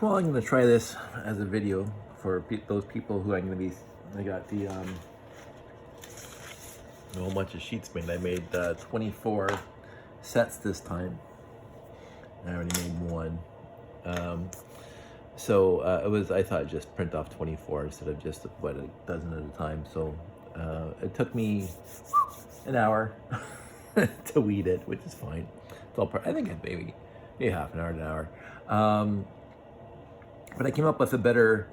Well, I'm going to try this as a video for those people who I'm going to be, I got the, a whole bunch of sheets made. I made 24 sets this time. I already made one. I thought I'd just print off 24 instead of just what, a dozen at a time. So it took me an hour to weed it, which is fine. It's all I think maybe half an hour to an hour. But I came up with a better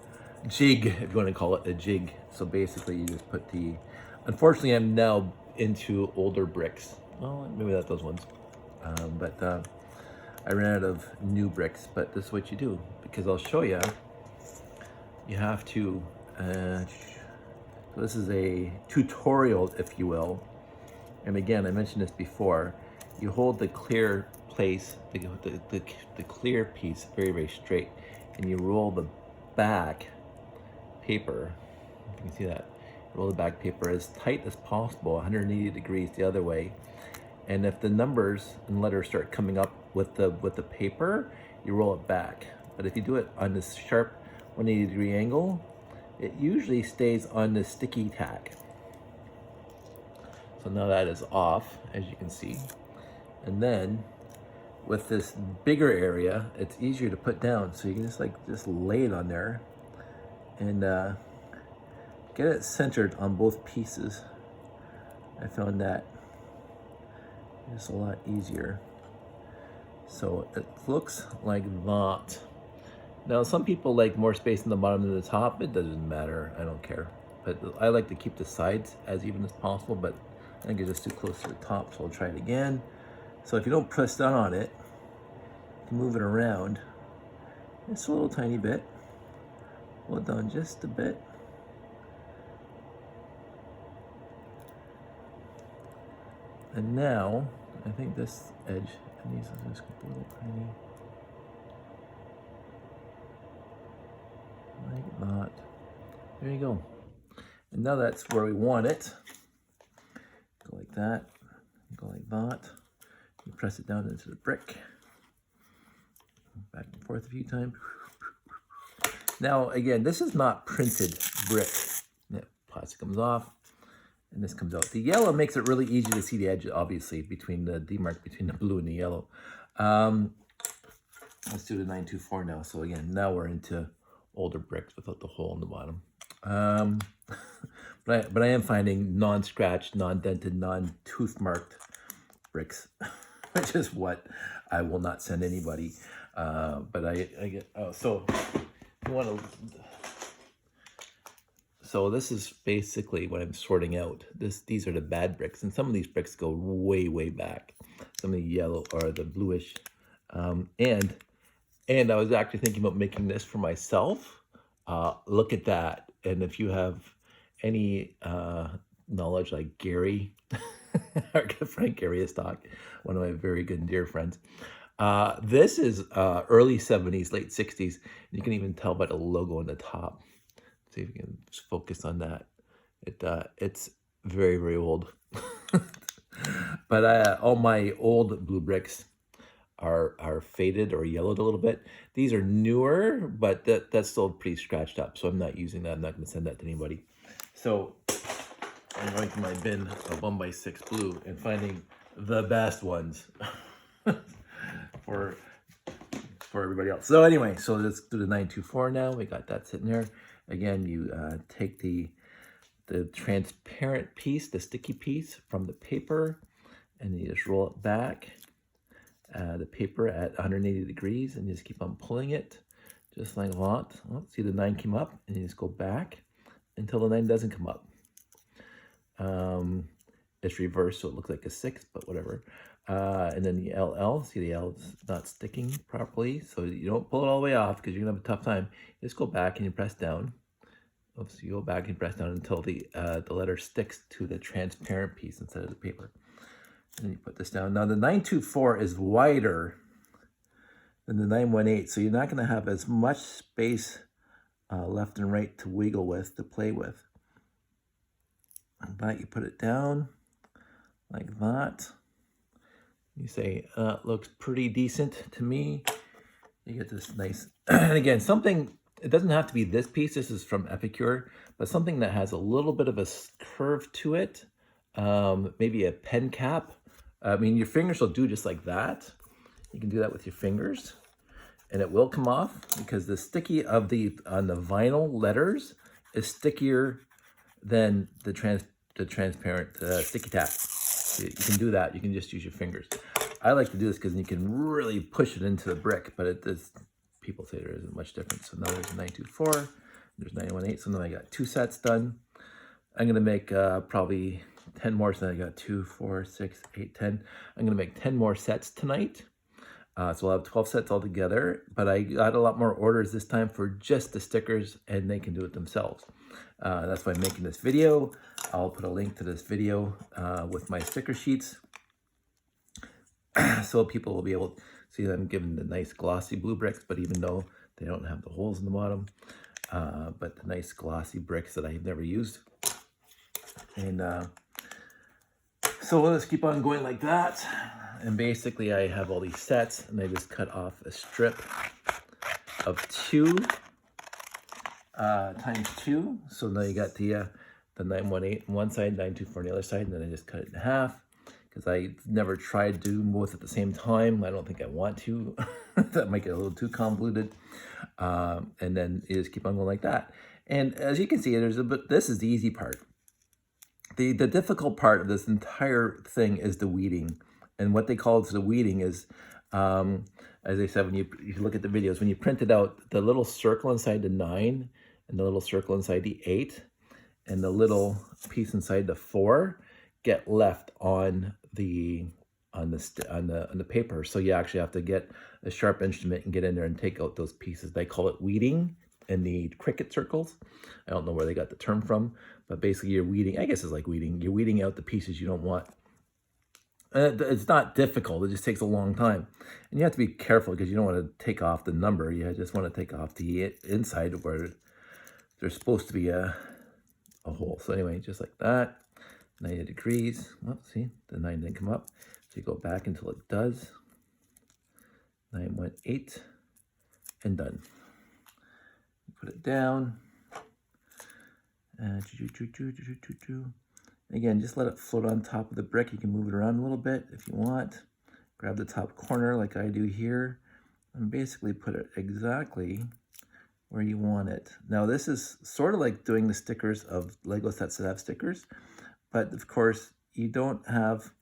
jig, if you want to call it a jig. So basically you just put unfortunately I'm now into older bricks. Well, maybe not those ones. I ran out of new bricks, but this is what you do, because I'll show you. You have to, so this is a tutorial, if you will. And again, I mentioned this before. You hold the clear place, the clear piece very, very straight, and you roll the back paper. You can see that. Roll the back paper as tight as possible, 180 degrees the other way. And if the numbers and letters start coming up with the paper, you roll it back. But if you do it on this sharp 180-degree angle, it usually stays on the sticky tack. So now that is off, as you can see. And then with this bigger area, it's easier to put down. So you can just lay it on there and get it centered on both pieces. I found that it's a lot easier. So it looks like that. Now, some people like more space in the bottom than the top. It doesn't matter, I don't care. But I like to keep the sides as even as possible, but I think it's just too close to the top, so I'll try it again. So if you don't press down on it, you can move it around. It's a little tiny bit. Hold down just a bit. And now, I think this edge needs to just go a little tiny. Like that. There you go. And now that's where we want it. Go like that. Go like that. You press it down into the brick. Back and forth a few times. Now, again, this is not printed brick. Yeah, plastic comes off. And this comes out. The yellow makes it really easy to see the edge, obviously, between the demarc between the blue and the yellow. Let's do the 924 now. So again, now we're into older bricks without the hole in the bottom. But I am finding non-scratched, non-dented, non-tooth marked bricks, which is what I will not send anybody. But I get, so you want to. So this is basically what I'm sorting out. These are the bad bricks, and some of these bricks go way, way back. Some of the yellow or the bluish, and I was actually thinking about making this for myself. Look at that! And if you have any knowledge, like Gary, our good friend Gary Estock, one of my very good and dear friends. This is early 70s, late 60s. You can even tell by the logo on the top. See if you can just focus on that. It's very, very old. But all my old blue bricks are faded or yellowed a little bit. These are newer, but that's still pretty scratched up. So I'm not using that. I'm not going to send that to anybody. So I'm going to my bin of 1x6 blue and finding the best ones for everybody else. So anyway, so let's do the 924 now. We got that sitting there. Again, you take the transparent piece, the sticky piece from the paper, and you just roll it back, the paper at 180 degrees, and you just keep on pulling it, just like that. Oh, see the 9 came up, and you just go back until the 9 doesn't come up. It's reversed, so it looks like a 6, but whatever. And then the LL, see the L is not sticking properly, so you don't pull it all the way off because you're gonna have a tough time. You just go back and you press down. Oops, you go back and press down until the letter sticks to the transparent piece instead of the paper. And then you put this down. Now the 924 is wider than the 918, so you're not gonna have as much space left and right to wiggle with, to play with. But you put it down like that. You say, looks pretty decent to me. You get this nice, and again, something, it doesn't have to be this piece. This is from Epicure, but something that has a little bit of a curve to it. Maybe a pen cap. I mean, your fingers will do just like that. You can do that with your fingers, and it will come off because the sticky on the vinyl letters is stickier than the transparent sticky tack. So you can do that. You can just use your fingers. I like to do this because you can really push it into the brick, but it does. People say there isn't much difference. So now there's 924, there's 918. So now I got 2 sets done. I'm gonna make probably 10 more. So I got 2, 4, 6, 8, 10. I'm gonna make 10 more sets tonight. So we'll have 12 sets altogether, but I got a lot more orders this time for just the stickers, and they can do it themselves. That's why I'm making this video. I'll put a link to this video with my sticker sheets, so people will be able to see that I'm giving the nice glossy blue bricks, but even though they don't have the holes in the bottom, but the nice glossy bricks that I've never used. And so we'll just keep on going like that. And basically I have all these sets, and I just cut off a strip of 2 times 2. So now you got the 918 on one side, 924 on the other side, and then I just cut it in half because I never tried to do both at the same time. I don't think I want to. That might get a little too convoluted. And then you just keep on going like that. And as you can see, this is the easy part. The difficult part of this entire thing is the weeding. And what they call the weeding is, as I said, when you look at the videos, when you print it out, the little circle inside the 9 and the little circle inside the 8 and the little piece inside the 4 get left on the paper. So you actually have to get a sharp instrument and get in there and take out those pieces. They call it weeding in the cricket circles. I don't know where they got the term from, but basically you're weeding. I guess it's like weeding. You're weeding out the pieces you don't want. It's not difficult. It just takes a long time. And you have to be careful because you don't want to take off the number. You just want to take off the inside where there's supposed to be a hole. So anyway, just like that, 90 degrees. Well, see, the 9 didn't come up. So you go back until it does. 918 and done. Put it down. Again, just let it float on top of the brick. You can move it around a little bit if you want. Grab the top corner like I do here and basically put it exactly where you want it. Now this is sort of like doing the stickers of Lego sets that have stickers, but of course you don't have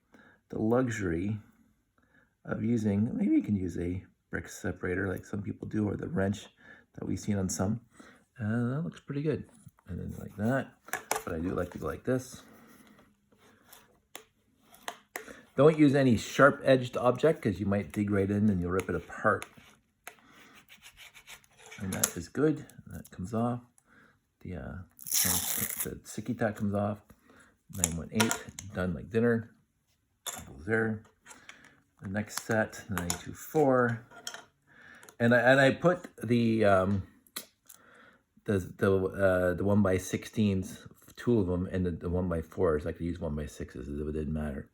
the luxury of using, maybe you can use a brick separator like some people do, or the wrench that we've seen on some. And that looks pretty good. And then like that, but I do like to go like this. Don't use any sharp-edged object because you might dig right in and you'll rip it apart. And that is good. That comes off. The sticky tack comes off. 918, done like dinner. Goes there. The next set, 924. And I put the 1x16s, 2 of them, and the 1x4s. I could use 1x6s, it didn't matter.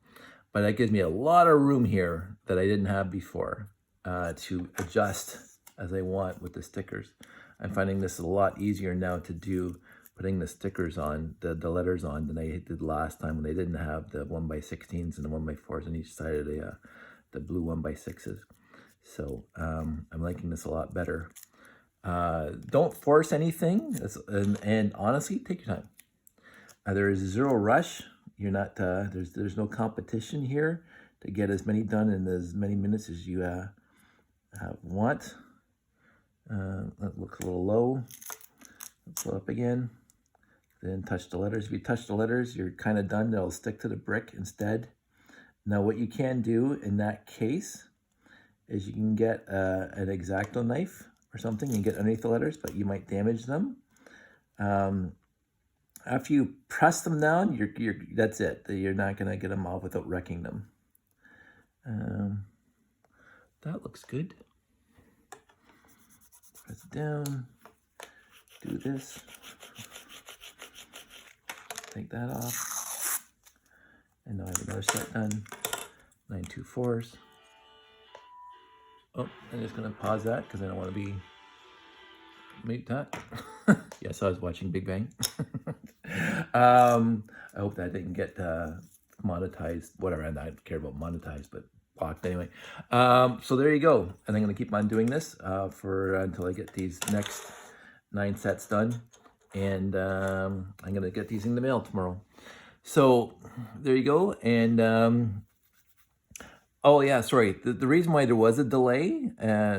But that gives me a lot of room here that I didn't have before to adjust as I want with the stickers. I'm finding this a lot easier now to do, putting the stickers on, the letters on, than I did last time when they didn't have the 1x16s and the 1x4s on each side of the blue 1x6s. So I'm liking this a lot better. Don't force anything, and honestly, take your time. There is 0 rush. You're not there's no competition here to get as many done in as many minutes as you want. That looks a little low. Let's go up again. Then touch the letters. If you touch the letters, you're kind of done. They'll stick to the brick instead. Now, what you can do in that case is you can get an X-Acto knife or something and get underneath the letters, but you might damage them. After you press them down, that's it. You're not going to get them off without wrecking them. That looks good. Press it down. Do this. Take that off. And now I have another set done. 924s. Oh, I'm just gonna pause that because I don't want to be mute that. Yes, I was watching Big Bang. I hope that didn't get monetized. Whatever, I don't care about monetized, but blocked anyway. So there you go. And I'm gonna keep on doing this for until I get these next 9 sets done, and I'm gonna get these in the mail tomorrow. So there you go. And oh yeah, sorry. The reason why there was a delay,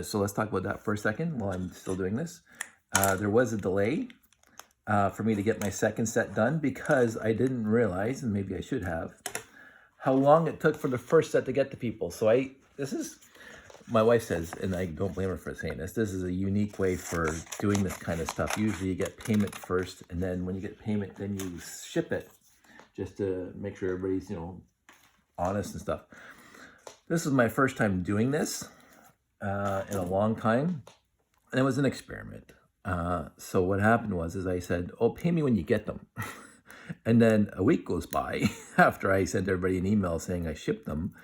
so let's talk about that for a second while I'm still doing this. There was a delay for me to get my second set done because I didn't realize, and maybe I should have, how long it took for the first set to get to people. So this is, my wife says, and I don't blame her for saying this is a unique way for doing this kind of stuff. Usually you get payment first, and then when you get payment, then you ship it just to make sure everybody's, honest and stuff. This is my first time doing this in a long time, and it was an experiment. So what happened is I said, oh, pay me when you get them. And then a week goes by after I sent everybody an email saying I shipped them,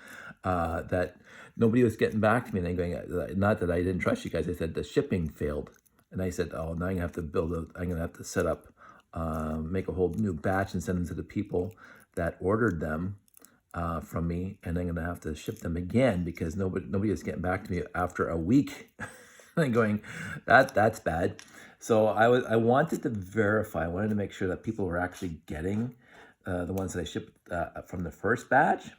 that nobody was getting back to me. And I'm going, not that I didn't trust you guys, I said the shipping failed. And I said, oh, now I'm going to have to set up, make a whole new batch and send them to the people that ordered them from me, and I'm gonna have to ship them again because nobody is getting back to me after a week. I'm going, that's bad. So I wanted to verify. I wanted to make sure that people were actually getting the ones that I shipped from the first batch.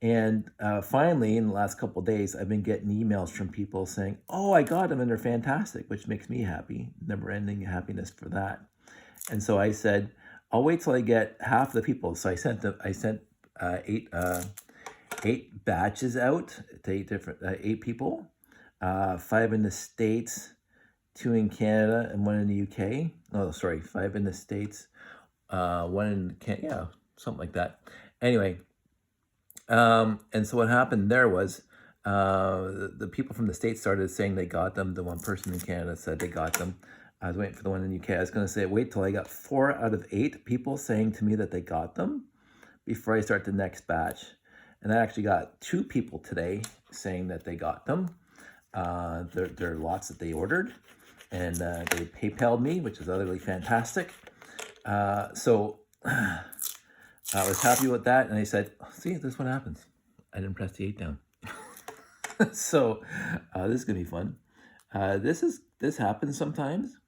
And finally, in the last couple of days, I've been getting emails from people saying, "Oh, I got them and they're fantastic," which makes me happy. Never-ending happiness for that. And so I said, I'll wait till I get half the people. So I sent eight batches out to 8 people, 5 in the States, 2 in Canada, and 1 in the UK. Oh, sorry, 5 in the States, 1 in Canada, yeah, something like that. Anyway, and so what happened there was the people from the States started saying they got them. The one person in Canada said they got them. I was waiting for the one in the UK. I was going to say, wait till I got 4 out of 8 people saying to me that they got them before I start the next batch. And I actually got 2 people today saying that they got them. There are lots that they ordered, and they PayPal'd me, which is utterly fantastic. So I was happy with that, and I said, see, this is what happens. I didn't press the 8 down. So this is gonna be fun. This happens sometimes,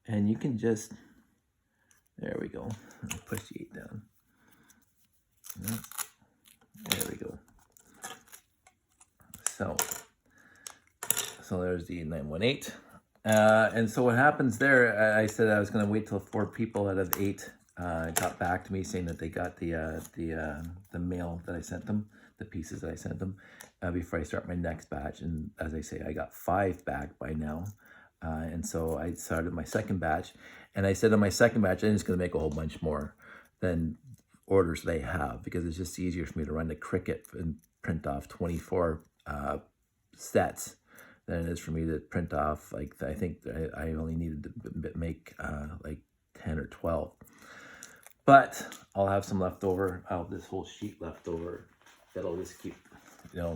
and you can just, there we go. Push the 8 down. There we go. So there's the 918. And so what happens there, I said I was going to wait till 4 people out of 8 got back to me saying that they got the mail that I sent them, the pieces that I sent them, before I start my next batch. And as I say, I got 5 back by now. And so I started my second batch. And I said on my second batch, I'm just going to make a whole bunch more than orders they have, because it's just easier for me to run the Cricut and print off 24 sets than it is for me to print off, like, I think I only needed to make like 10 or 12. But I'll have some left over. I'll have this whole sheet left over that'll just keep,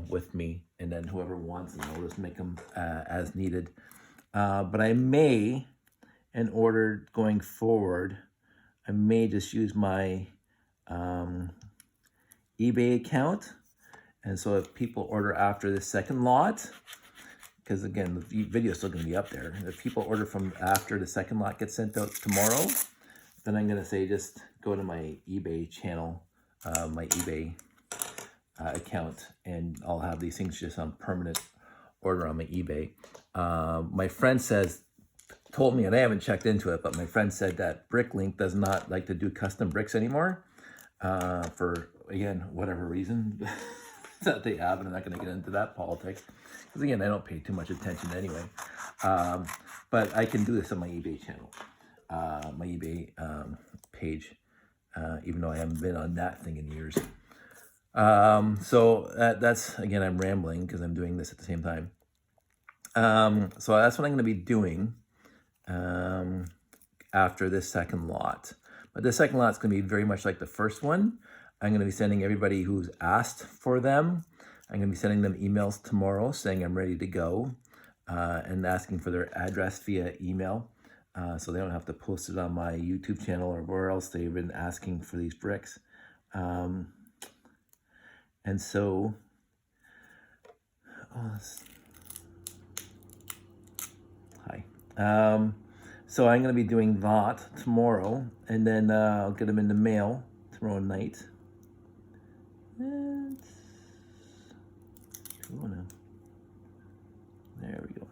with me. And then whoever wants them, I'll just make them as needed. But I may, in order going forward, I may just use my eBay account. And so if people order after the second lot, because again, the video is still going to be up there. If people order from after the second lot gets sent out tomorrow, then I'm going to say just go to my eBay channel, my eBay account, and I'll have these things just on permanent order on my eBay. My friend told me, and I haven't checked into it, but my friend said that Bricklink does not like to do custom bricks anymore for, again, whatever reason that they have, and I'm not going to get into that politics. Because again, I don't pay too much attention anyway. But I can do this on my eBay channel, my eBay page, even though I haven't been on that thing in years. So that's, again, I'm rambling because I'm doing this at the same time. So that's what I'm going to be doing after this second lot. But this second lot is going to be very much like the first one. I'm going to be sending everybody who's asked for them. I'm going to be sending them emails tomorrow saying I'm ready to go and asking for their address via email so they don't have to post it on my YouTube channel or where else they've been asking for these bricks. And so, hi. So I'm going to be doing that tomorrow, and then I'll get them in the mail tomorrow night. And there we go.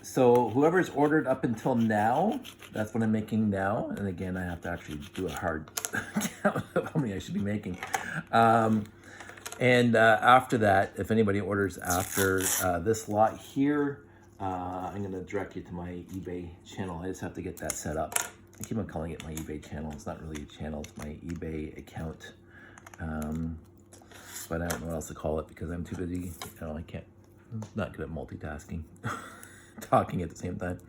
So whoever's ordered up until now, that's what I'm making now. And again, I have to actually do a hard count of how many I should be making. After that, if anybody orders after this lot here, I'm going to direct you to my eBay channel. I just have to get that set up. I keep on calling it my eBay channel. It's not really a channel, it's my eBay account. But I don't know what else to call it because I'm too busy. I'm not good at multitasking. Talking at the same time.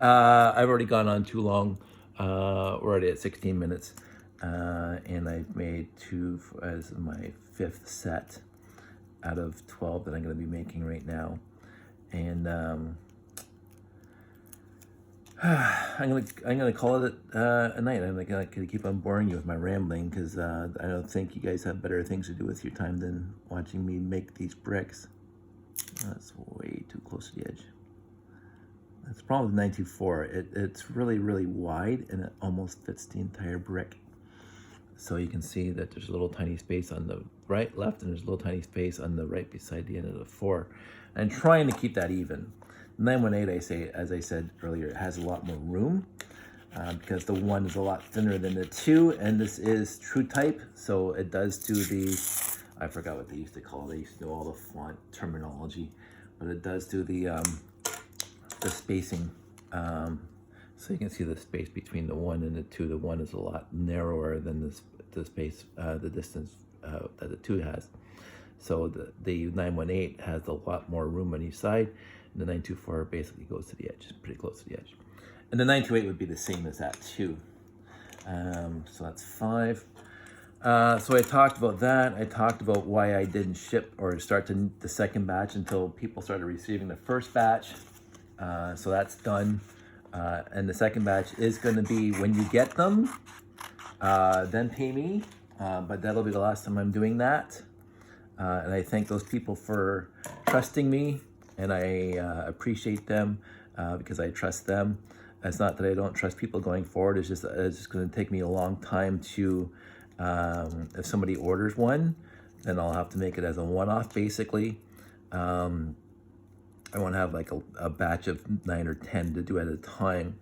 I've already gone on too long. We're already at 16 minutes. And I've made 2 as my 5th set out of 12 that I'm going to be making right now. And I'm gonna call it a night. I'm not gonna keep on boring you with my rambling because I don't think you guys have better things to do with your time than watching me make these bricks. That's way too close to the edge. That's the problem with 924. It's really, really wide and it almost fits the entire brick. So you can see that there's a little tiny space on the right, left, and there's a little tiny space on the right beside the end of the 4. And trying to keep that even. 918, as I said earlier, it has a lot more room because the 1 is a lot thinner than the 2, and this is true type, so it does do the, I forgot what they used to call it. They used to do all the font terminology, but it does do the spacing. So you can see the space between the 1 and the 2. The 1 is a lot narrower than the space, the distance that the 2 has. So the 918 has a lot more room on each side. And the 924 basically goes to the edge, pretty close to the edge. And the 928 would be the same as that too. So that's 5. So I talked about that. I talked about why I didn't ship or start the second batch until people started receiving the first batch. So that's done. And the second batch is going to be when you get them, then pay me. But that'll be the last time I'm doing that. And I thank those people for trusting me, and I appreciate them because I trust them. It's not that I don't trust people going forward. It's just going to take me a long time to, if somebody orders one, then I'll have to make it as a one-off basically. I won't have like a batch of 9 or 10 to do at a time.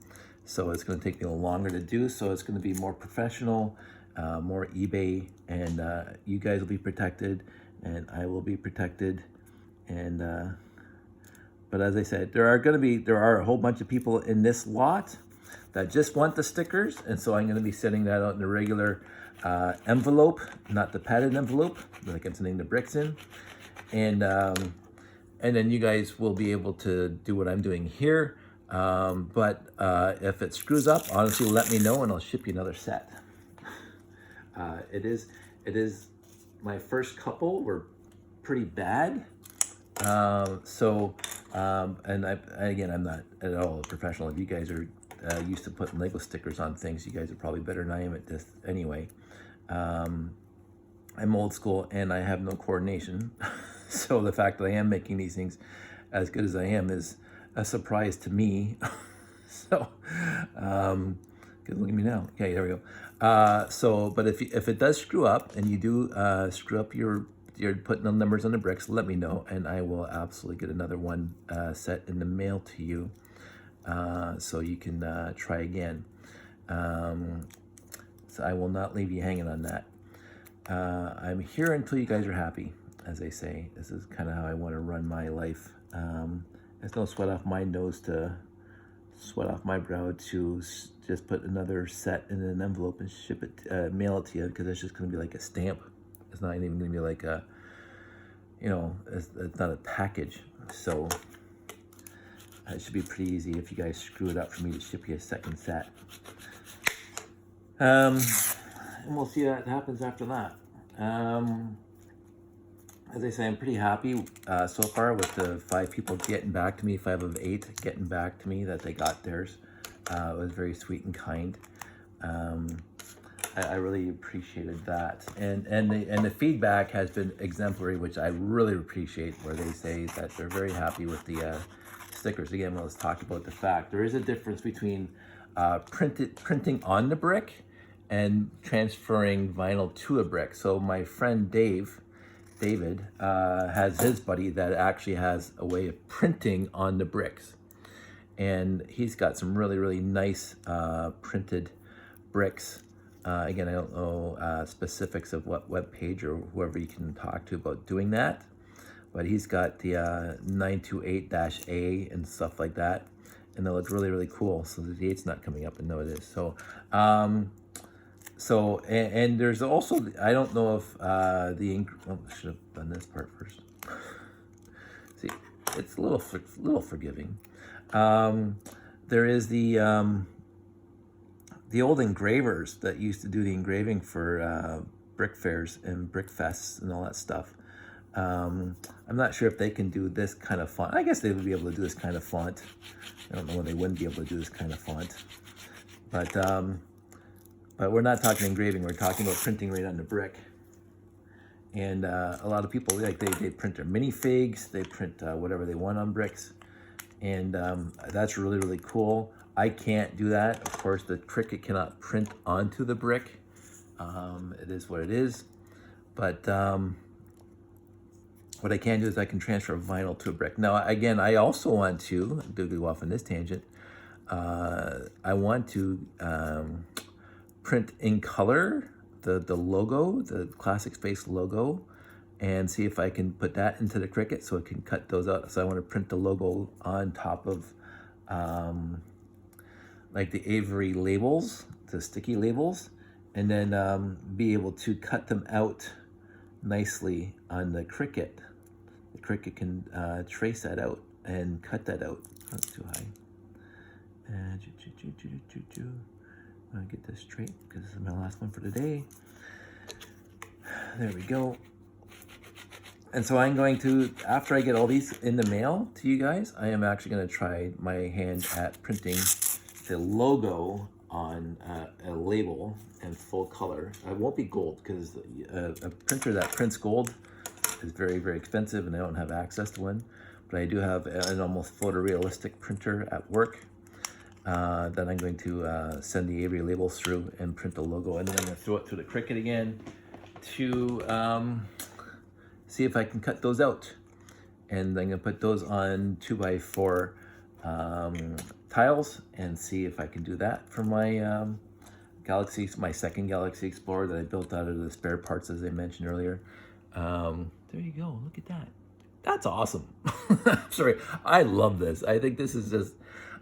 So it's going to take me a little longer to do. So it's going to be more professional, more eBay, and you guys will be protected and I will be protected. And but as I said, there are a whole bunch of people in this lot that just want the stickers. And so I'm going to be sending that out in a regular envelope, not the padded envelope, like I'm sending the bricks in. And then you guys will be able to do what I'm doing here. But if it screws up, honestly, let me know and I'll ship you another set. It is my first couple were pretty bad. And again, I'm not at all a professional. If you guys are used to putting Lego stickers on things, you guys are probably better than I am at this anyway. I'm old school and I have no coordination. So the fact that I am making these things as good as I am is a surprise to me. So, good, look at me now. Okay, there we go. But if it does screw up and you do screw up you're putting the numbers on the bricks, let me know and I will absolutely get another one set in the mail to you so you can try again. So I will not leave you hanging on that. I'm here until you guys are happy, as they say. This is kind of how I want to run my life. There's no sweat off my nose to sweat off my brow to just put another set in an envelope and ship it, mail it to you, because it's just going to be like a stamp. It's not even going to be like a, it's not a package. So it should be pretty easy if you guys screw it up for me to ship you a second set. And we'll see what happens after that. As I say, I'm pretty happy so far with the 5 people getting back to me, 5 of 8 getting back to me that they got theirs. It was very sweet and kind. I really appreciated that, and the feedback has been exemplary, which I really appreciate. Where they say that they're very happy with the stickers. Again, let's talk about the fact there is a difference between printing on the brick and transferring vinyl to a brick. So my friend David has his buddy that actually has a way of printing on the bricks, and he's got some really nice printed bricks. Again, I don't know specifics of what web page or whoever you can talk to about doing that, but he's got the 928-A and stuff like that, and they look really cool. So the 8's not coming up, and no, it is. So and there's also, I don't know if I should have done this part first. See, it's a little forgiving. There is the old engravers that used to do the engraving for brick fairs and brick fests and all that stuff. I'm not sure if they can do this kind of font. I guess they would be able to do this kind of font. I don't know when they wouldn't be able to do this kind of font. But we're not talking engraving. We're talking about printing right on the brick. And a lot of people, like they print their minifigs. They print whatever they want on bricks. And that's really cool. I can't do that. Of course, the Cricut cannot print onto the brick. It is what it is. But what I can do is I can transfer vinyl to a brick. Now, again, I also want to go off on this tangent. I want to print in color the logo, the Classic Space logo, and see if I can put that into the Cricut so it can cut those out. So I want to print the logo on top of like the Avery labels, the sticky labels, and then be able to cut them out nicely on the Cricut. The Cricut can trace that out and cut that out. That's too high. I want to get this straight because this is my last one for today. There we go. And so I'm going to, after I get all these in the mail to you guys, I am actually going to try my hand at printing the logo on a label in full color. I won't be gold because a printer that prints gold is very expensive, and I don't have access to one. But I do have an almost photorealistic printer at work that I'm going to send the Avery labels through and print the logo, and then I'm going to throw it through the Cricut again to see if I can cut those out. And I'm going to put those on 2x4 tiles and see if I can do that for my my second Galaxy Explorer that I built out of the spare parts, as I mentioned earlier. There you go. Look at that. That's awesome. Sorry, I love this. I think this is just.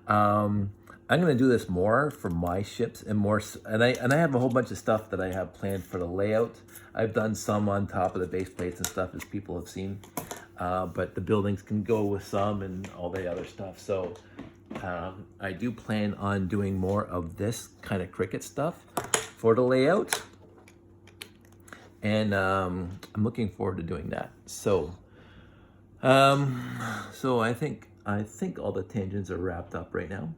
I'm gonna do this more for my ships and more, and I have a whole bunch of stuff that I have planned for the layout. I've done some on top of the base plates and stuff, as people have seen, but the buildings can go with some and all the other stuff. So I do plan on doing more of this kind of Cricut stuff for the layout, and I'm looking forward to doing that. So so I think all the tangents are wrapped up right now.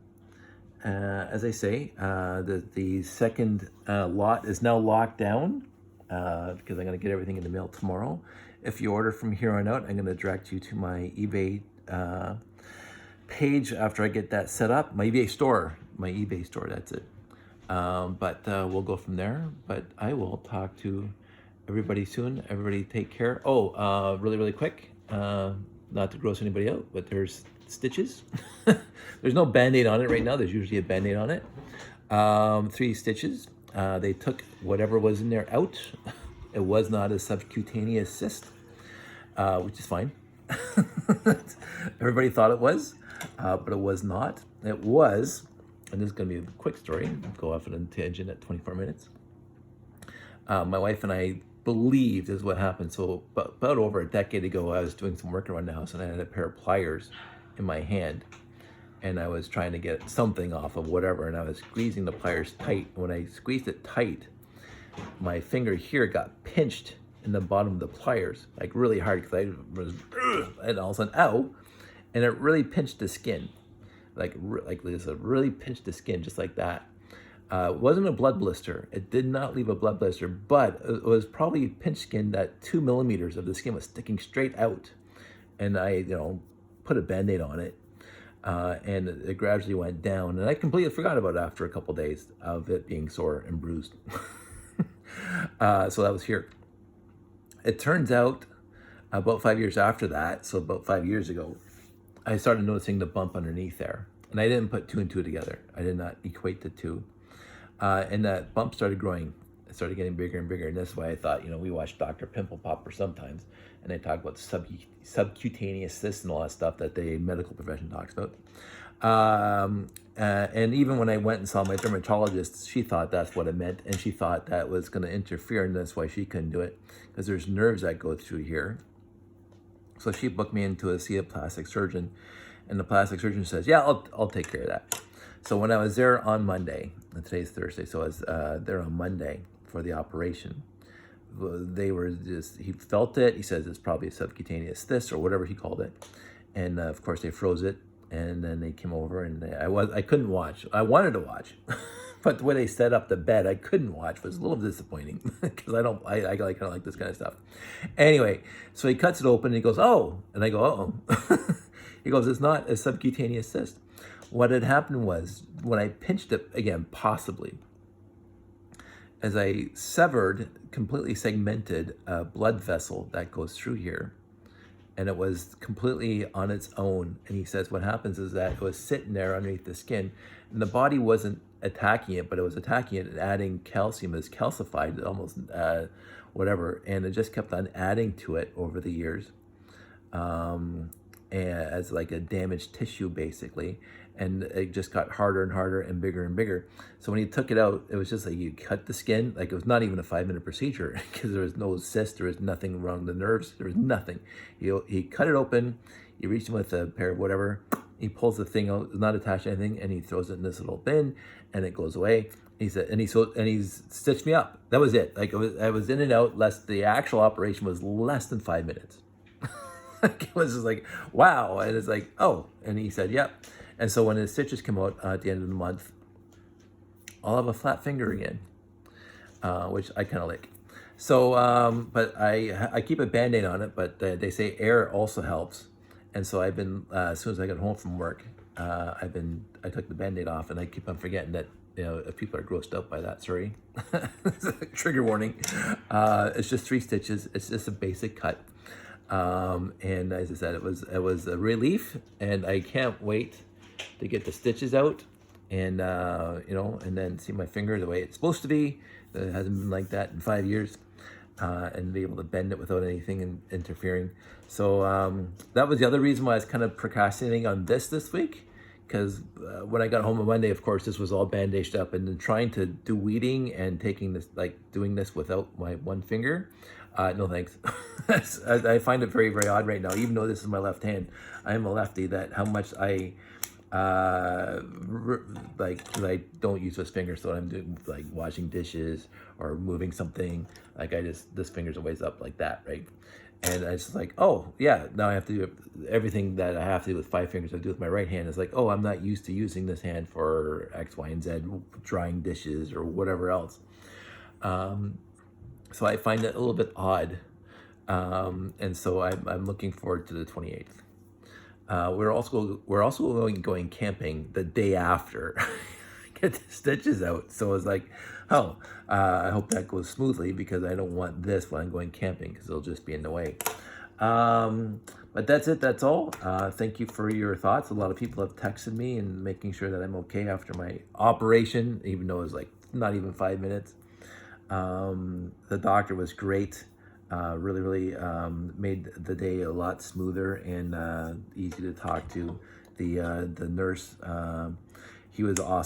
As I say, the second lot is now locked down because I'm going to get everything in the mail tomorrow. If you order from here on out, I'm going to direct you to my eBay page after I get that set up. My eBay store, that's it. But we'll go from there. But I will talk to everybody soon. Everybody take care. Oh, really quick, not to gross anybody out, but there's stitches. There's no Band-Aid on it right now. There's usually a Band-Aid on it. 3 stitches. They took whatever was in there out. It was not a subcutaneous cyst, which is fine. Everybody thought it was, but it was not. It was, and this is going to be a quick story. I'll go off on a tangent at 24 minutes. My wife and I believe this is what happened. So about over a decade ago, I was doing some work around the house, and I had a pair of pliers in my hand, and I was trying to get something off of whatever, and I was squeezing the pliers tight. When I squeezed it tight, my finger here got pinched in the bottom of the pliers, like really hard, because I was, and all of a sudden, ow, and it really pinched the skin, like this, really pinched the skin just like that. It wasn't a blood blister. It did not leave a blood blister, but it was probably pinched skin that 2 millimeters of the skin was sticking straight out. And I, put a Band-Aid on it, and it gradually went down. And I completely forgot about it after a couple days of it being sore and bruised. So that was here. It turns out about 5 years after that, so about 5 years ago, I started noticing the bump underneath there. And I didn't put 2 and 2 together. I did not equate the two. And that bump started growing. It started getting bigger and bigger. And that's why I thought, we watch Dr. Pimple Popper sometimes, and they talk about subcutaneous cysts and all that stuff that the medical profession talks about. And even when I went and saw my dermatologist, she thought that's what it meant, and she thought that was going to interfere, and that's why she couldn't do it, because there's nerves that go through here. So she booked me in to see a plastic surgeon, and the plastic surgeon says, yeah, I'll take care of that. So when I was there on Monday, and today's Thursday, so I was there on Monday for the operation, he felt it. He says it's probably a subcutaneous cyst or whatever he called it. And of course they froze it, and then they came over, and I couldn't watch. I wanted to watch, but the way they set up the bed, I couldn't watch. It was a little disappointing, because I kind of like this kind of stuff. Anyway, so he cuts it open, and he goes, oh, and I go, uh-oh. He goes, it's not a subcutaneous cyst. What had happened was, when I pinched it again, possibly, as I completely segmented a blood vessel that goes through here, and it was completely on its own. And he says what happens is that it was sitting there underneath the skin, and the body wasn't attacking it, but it was attacking it and adding calcium. It was calcified, almost whatever, and it just kept on adding to it over the years, as like a damaged tissue, basically. And it just got harder and harder and bigger and bigger. So when he took it out, it was just like you cut the skin. Like, it was not even a 5-minute procedure, because there was no cyst, there was nothing wrong with the nerves, there was nothing. He cut it open, he reached in with a pair of whatever, he pulls the thing out, it's not attached to anything, and he throws it in this little bin, and it goes away. He said, and he's stitched me up. That was it. Like, I was in and out. The actual operation was less than 5 minutes. It was just like, wow. And it's like, oh. And he said, yep. And so when the stitches come out at the end of the month, I'll have a flat finger again, which I kind of like. So, but I keep a Band-Aid on it, but they say air also helps. And so I've been, as soon as I got home from work, I took the Band-Aid off, and I keep on forgetting that, if people are grossed out by that, sorry. Trigger warning. It's just 3 stitches. It's just a basic cut. And as I said, it was a relief, and I can't wait to get the stitches out, and and then see my finger the way it's supposed to be. It hasn't been like that in 5 years, and be able to bend it without anything interfering. So that was the other reason why I was kind of procrastinating on this week, because when I got home on Monday, of course, this was all bandaged up, and then trying to do weeding and doing this without my one finger. No thanks. I find it very, very odd right now, even though this is my left hand. I am a lefty, that how much I I don't use this finger, so I'm doing like washing dishes or moving something, this finger's always up like that, right? And it's just like, oh yeah, now I have to do everything that I have to do with 5 fingers I do with my right hand. It's like, oh, I'm not used to using this hand for X, Y, and Z, drying dishes or whatever else. So I find it a little bit odd, and so I'm looking forward to the 28th. We're also going camping the day after I get the stitches out. So it's like, oh, I hope that goes smoothly, because I don't want this when I'm going camping, because it'll just be in the way. But that's it. That's all. Thank you for your thoughts. A lot of people have texted me and making sure that I'm okay after my operation, even though it was like not even 5 minutes. The doctor was great. Really made the day a lot smoother and easy to talk to. The nurse, he was awesome.